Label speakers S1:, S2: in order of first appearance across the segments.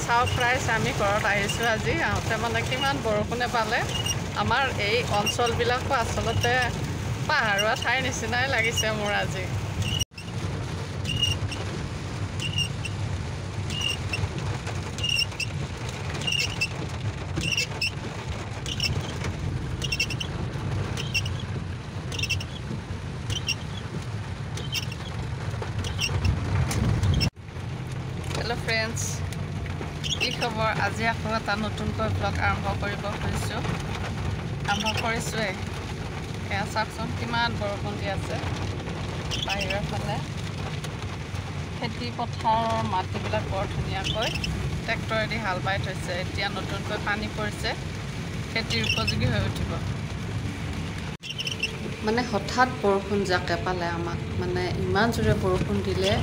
S1: Surprise আমি ঘৰত আহিছোঁ আজি আহোঁতে মানে কিমান বৰষুণে পালে আমাৰ এই অঞ্চলবিলাকো আচলতে পাহাৰুৱা ঠাইৰ নিচিনাই লাগিছে মোৰ আজি হেল্ল' ফ্ৰেণ্ডছ কি খবৰ আজি আকৌ এটা নতুনকৈ ব্লগ আৰম্ভ কৰিব খুজিছোঁ এয়া চাওকচোন কিমান বৰষুণ দি আছে বাহিৰৰ ফালে খেতি পথাৰৰ মাটিবিলাক বৰ ধুনীয়াকৈ ট্ৰেক্টৰেদি হাল বাই থৈছে এতিয়া নতুনকৈ পানী পৰিছে খেতিৰ উপযোগী হৈ উঠিব মানে হঠাৎ বৰষুণ জাকে পালে আমাক মানে ইমান জোৰে বৰষুণ দিলে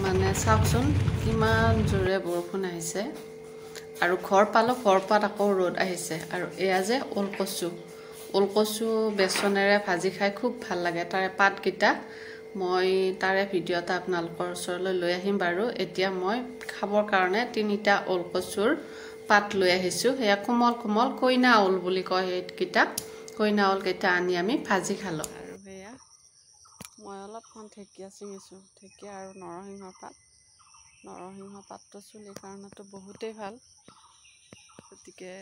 S1: মানে চাওকচোন কিমান জোৰে বৰষুণ আহিছে আৰু ঘৰ পালোঁ ঘৰ পাত আকৌ ৰ'দ আহিছে আৰু এয়া যে ওলকচু বেচনেৰে ভাজি খাই খুব ভাল লাগে তাৰে পাতকেইটা মই তাৰে ভিডিঅ' এটা আপোনালোকৰ ওচৰলৈ লৈ আহিম বাৰু এতিয়া মই খাবৰ কাৰণে 3টা ওলকচুৰ পাত লৈ আহিছোঁ সেয়া কোমল কোমল কইনা ওল বুলি কয় সেইকেইটা কইনা ওলকেইটা আনি আমি ভাজি খালোঁ আৰু সেয়া মই অলপমান ঢেকীয়া ছিঙিছোঁ ঢেকীয়া আৰু নৰসিংহ পাতটো চুলিৰ কাৰণেতো বহুতেই ভাল গতিকে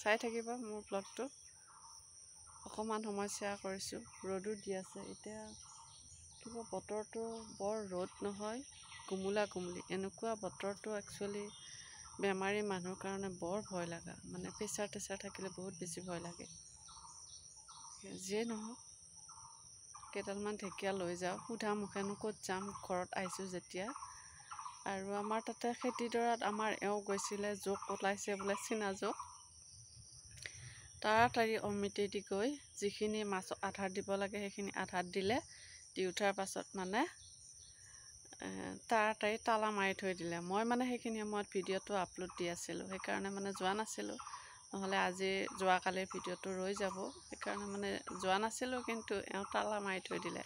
S1: চাই থাকিব মোৰ ব্লগটো অকণমান সময় শ্বেয়াৰ কৰিছোঁ ৰ'দো দি আছে এতিয়া কিবা বতৰটো বৰ ৰ'দ নহয় গুমুলি এনেকুৱা বতৰটো একচুৱেলি বেমাৰী মানুহৰ কাৰণে বৰ ভয় লগা মানে প্ৰেছাৰ থাকিলে বহুত বেছি ভয় লাগে যিয়ে নহওক কেইডালমান ঢেকীয়া লৈ যাওঁ সুধা মুখেনো ক'ত যাম ঘৰত আহিছোঁ যেতিয়া আৰু আমাৰ তাতে খেতিডৰাত আমাৰ এওঁ গৈছিলে জোক ওলাইছে বোলে চীনা জোক তাড়াতাড়ি অমিতেদি গৈ যিখিনি মাছ আধাৰ দিব লাগে সেইখিনি আধাৰ দিলে দি উঠাৰ পাছত মানে তাড়াতাড়ি তালা মাৰি থৈ দিলে মই মানে সেইখিনি সময়ত ভিডিঅ'টো আপলোড দি আছিলোঁ সেইকাৰণে মানে যোৱা নাছিলোঁ নহ'লে আজি যোৱাকালিৰ ভিডিঅ'টো ৰৈ যাব সেইকাৰণে মানে যোৱা নাছিলোঁ কিন্তু এওঁ তালা মাৰি থৈ দিলে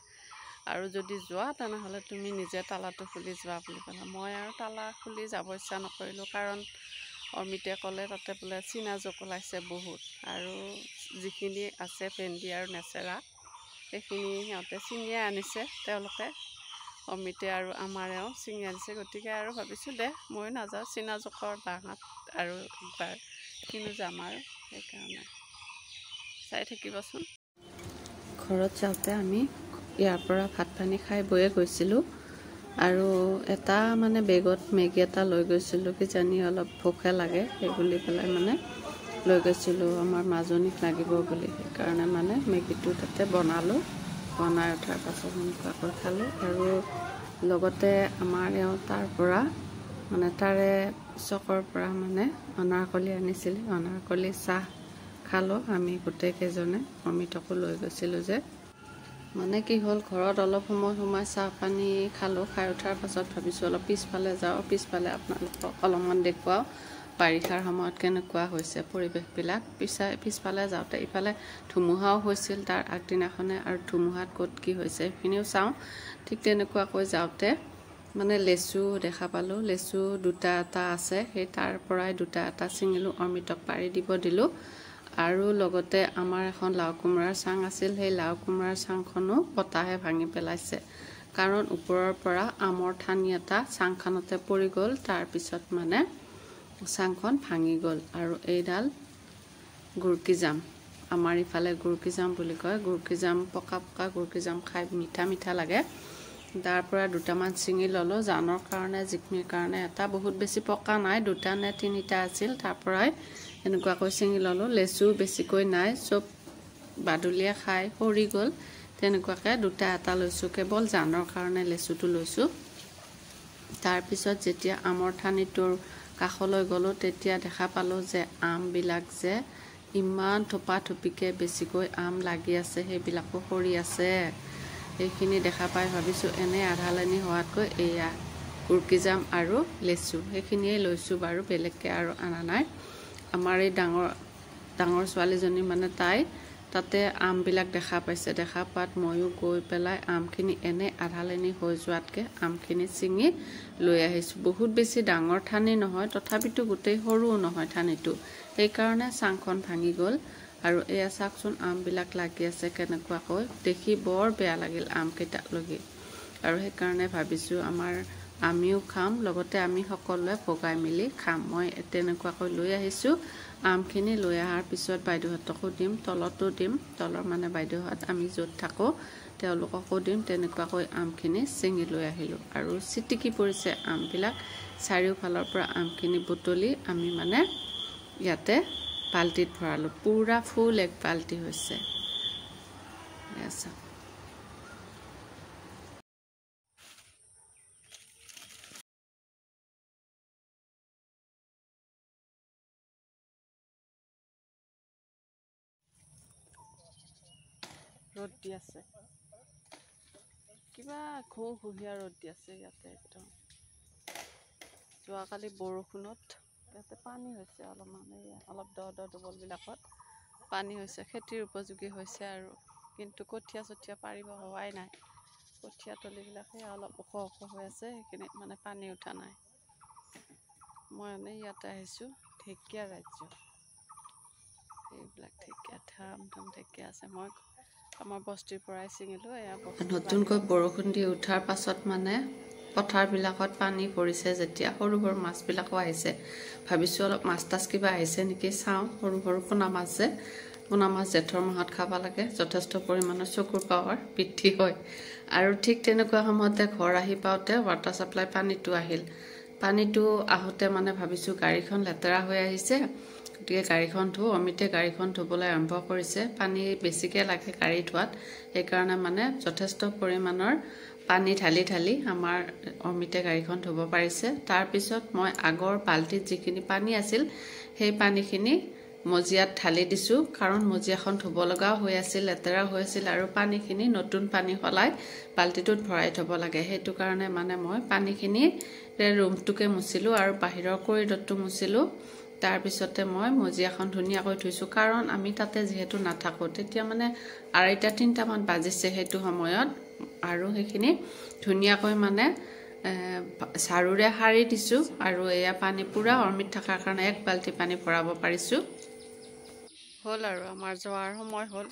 S1: আৰু যদি যোৱা তেনেহ'লে তুমি নিজে তালাটো খুলি যোৱা বুলি ক'লে মই আৰু তালা খুলি যাব ইচ্ছা নকৰিলোঁ কাৰণ অমিতে ক'লে তাতে বোলে চীনা জোক ওলাইছে বহুত আৰু যিখিনি আছে ভেন্দি আৰু নেচেৰা সেইখিনি সিহঁতে ছিঙিয়ে আনিছে তেওঁলোকে অমিতে আৰু আমাৰেও ছিঙি আনিছে গতিকে আৰু ভাবিছোঁ দে ময়ো নাযাওঁ চীনা জোকৰ বাঁহত আৰু একবাৰ কিনো যাম আৰু সেইকাৰণে চাই থাকিবচোন ঘৰত যাওঁতে আমি ইয়াৰ পৰা ভাত পানী খাই বয়ে গৈছিলোঁ আৰু এটা মানে বেগত মেগী এটা লৈ গৈছিলোঁ কিজানি অলপ ভোকে লাগে সেই বুলি পেলাই মানে লৈ গৈছিলোঁ আমাৰ মাজনীক লাগিব বুলি সেইকাৰণে মানে মেগীটো তাতে বনালোঁ বনাই উঠাৰ পাছত এনেকুৱাকৈ খালোঁ আৰু লগতে আমাৰ এওঁ তাৰ পৰা মানে তাৰে চকৰ পৰা মানে অনাৰকলি আনিছিলে অনাৰকলি চাহ খালোঁ আমি গোটেইকেইজনে অমিতকো লৈ গৈছিলোঁ যে মানে কি হ'ল ঘৰত অলপ সময় চাহ পানী খালোঁ খাই উঠাৰ পাছত ভাবিছোঁ অলপ পিছফালে যাওঁ পিছফালে আপোনালোকক অলপমান দেখুৱাওঁ বাৰিষাৰ সময়ত কেনেকুৱা হৈছে পৰিৱেশবিলাক পিছফালে যাওঁতে ইফালে ধুমুহাও হৈছিল তাৰ আগদিনাখনে আৰু ধুমুহাত ক'ত কি হৈছে সেইখিনিও চাওঁ ঠিক তেনেকুৱাকৈ যাওঁতে মানে লেচু দেখা পালোঁ লেচু এটা আছে সেই তাৰ পৰাই এটা ছিঙিলোঁ অমিতক পাৰি দিব দিলোঁ আৰু লগতে আমাৰ এখন লাও কোমোৰাৰ চাং আছিল সেই লাও কোমোৰাৰ চাংখনো বতাহে ভাঙি পেলাইছে কাৰণ ওপৰৰ পৰা আমৰ ঠানি এটা চাংখনতে পৰি গ'ল তাৰপিছত মানে চাংখন ভাঙি গ'ল আৰু এইডাল গুৰকি জাম আমাৰ ইফালে গুৰকি জাম বুলি কয় গুৰকি জাম পকা গুৰকি জাম খাই মিঠা লাগে তাৰ পৰা দুটামান ছিঙি ল'লোঁ জানৰ কাৰণে যিখিনিৰ কাৰণে এটা বহুত বেছি পকা নাই 2টা নে 3টা আছিল তাৰ পৰাই এনেকুৱাকৈ ছিঙি ল'লোঁ লেচু বেছিকৈ নাই চব বাদুলিয়ে খাই সৰি গ'ল তেনেকুৱাকৈ 2টা লৈছোঁ কেৱল জানৰ কাৰণে লেচুটো লৈছোঁ তাৰপিছত যেতিয়া আমৰ ঠানিটোৰ কাষলৈ গ'লোঁ তেতিয়া দেখা পালোঁ যে আমবিলাক যে ইমান থোপাথুপিকৈ বেছিকৈ আম লাগি আছে সেইবিলাকো সৰি আছে সেইখিনি দেখা পাই ভাবিছোঁ এনে আধালানি হোৱাতকৈ এয়া গুৰকি জাম আৰু লেচু সেইখিনিয়ে লৈছোঁ বাৰু বেলেগকৈ আৰু অনা নাই আমাৰ এই ডাঙৰ ছোৱালীজনী মানে তাই তাতে আমবিলাক দেখা পাইছে। দেখা পাত ময়ো গৈ পেলাই আমখিনি এনে আধালেনি হৈ যোৱাতকৈ আমখিনি ছিঙি লৈ আহিছোঁ। বহুত বেছি ডাঙৰ ঠানি নহয়, তথাপিতো গোটেই সৰুও নহয় ঠানিটো, সেইকাৰণে চাংখন ভাঙি গ'ল। আৰু এয়া চাওকচোন আমবিলাক লাগি আছে কেনেকুৱাকৈ, দেখি বৰ বেয়া লাগিল আমকেইটালৈকে। আৰু সেইকাৰণে ভাবিছোঁ আমিও খাম, লগতে আমি সকলোৱে ভগাই মেলি খাম। মই তেনেকুৱাকৈ লৈ আহিছোঁ। আমখিনি লৈ অহাৰ পিছত বাইদেউহঁতকো দিম, তলতো দিম, তলৰ মানে বাইদেউহঁত আমি য'ত থাকোঁ তেওঁলোককো দিম। তেনেকুৱাকৈ আমখিনি ছিঙি লৈ আহিলোঁ। আৰু চিটিকি পৰিছে আমবিলাক, চাৰিওফালৰ পৰা আমখিনি বুটলি আমি মানে ইয়াতে বাল্টিত ভৰালোঁ। পূৰা ফুল এক বাল্টি হৈছে। ৰ'দ দি আছে, কিবা ঘুঁহিয়া ৰ'দ দি আছে ইয়াতে একদম। যোৱাকালি বৰষুণত ইয়াতে পানী হৈছে অলপমান, অলপ দ ডবলবিলাকত পানী হৈছে, খেতিৰ উপযোগী হৈছে আৰু। কিন্তু কঠীয়া চঠীয়া পাৰিব হোৱাই নাই। কঠীয়া তলিবিলাকে অলপ ওখ হৈ আছে, সেইখিনিত মানে পানী উঠা নাই। মই এনেই ইয়াতে আহিছোঁ, ঢেকীয়া ৰাজ্য। এইবিলাক ঢেকীয়া ধাম ঢেকীয়া আছে। মই আমাৰ বস্তিৰ পৰাই ছিঙিলোঁ। নতুনকৈ বৰষুণ দি উঠাৰ পাছত মানে পথাৰবিলাকত পানী পৰিছে যেতিয়া, সৰু সৰু মাছবিলাকো আহিছে। ভাবিছোঁ অলপ মাছ তাছ কিবা আহিছে নেকি চাওঁ। সৰু সৰু পোনা মাছ যে, পোনা মাছ জেঠৰ মাহত খাব লাগে, যথেষ্ট পৰিমাণৰ চকুৰ পাৱাৰ বৃদ্ধি হয়। আৰু ঠিক তেনেকুৱা সময়তে ঘৰ আহি পাওঁতে ৱাটাৰ ছাপ্লাই পানীটো আহিল। পানীটো আহোঁতে মানে ভাবিছোঁ গাড়ীখন লেতেৰা হৈ আহিছে, গতিকে গাড়ীখন অমিতে গাড়ীখন ধুবলৈ আৰম্ভ কৰিছে। পানী বেছিকৈ লাগে গাড়ী ধোৱাত, সেইকাৰণে মানে যথেষ্ট পৰিমাণৰ পানী ঢালি ঢালি আমাৰ অমিতে গাড়ীখন ধুব পাৰিছে। তাৰপিছত মই আগৰ বাল্টিত যিখিনি পানী আছিল সেই পানীখিনি মজিয়াত ঢালি দিছোঁ, কাৰণ মজিয়াখন ধুব লগাও হৈ আছিল, লেতেৰা হৈ আছিল। আৰু পানীখিনি নতুন পানী সলাই বাল্টিটোত ভৰাই থ'ব লাগে। সেইটো কাৰণে মানে মই পানীখিনি ৰুমটোকে মুচিলোঁ আৰু বাহিৰৰ কৰিডৰটো মুচিলোঁ। তাৰপিছতে মই মজিয়াখন ধুনীয়াকৈ ধুইছোঁ, কাৰণ আমি তাতে যিহেতু নাথাকোঁ। তেতিয়া মানে 2:30-3টামান বাজিছে সেইটো সময়ত। আৰু সেইখিনি ধুনীয়াকৈ মানে ঝাৰুৰে সাৰি দিছোঁ। আৰু এয়া পানী পূৰা অমিত থকাৰ কাৰণে এক বাল্টি পানী ভৰাব পাৰিছোঁ। হ'ল আৰু আমাৰ যোৱাৰ সময় হ'ল।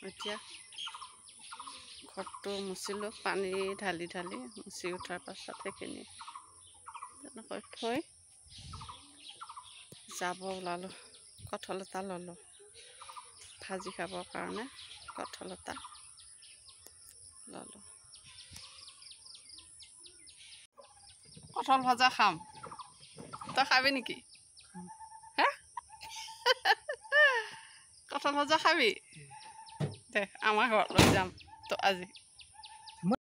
S1: এতিয়া ঘৰটো মুচিলোঁ, পানী ঢালি ঢালি মুচি উঠাৰ পাছত সেইখিনি তেনেকৈ থৈ যাব ওলালোঁ। কঁঠাল এটা ল'লোঁ ভাজি খাবৰ কাৰণে, কঁঠাল এটা ল'লোঁ। কঁঠাল ভজা খাম, তই খাবি নেকি? হে কঁঠাল ভজা খাবি? দে আমাৰ ঘৰত লৈ যাম তো আজি।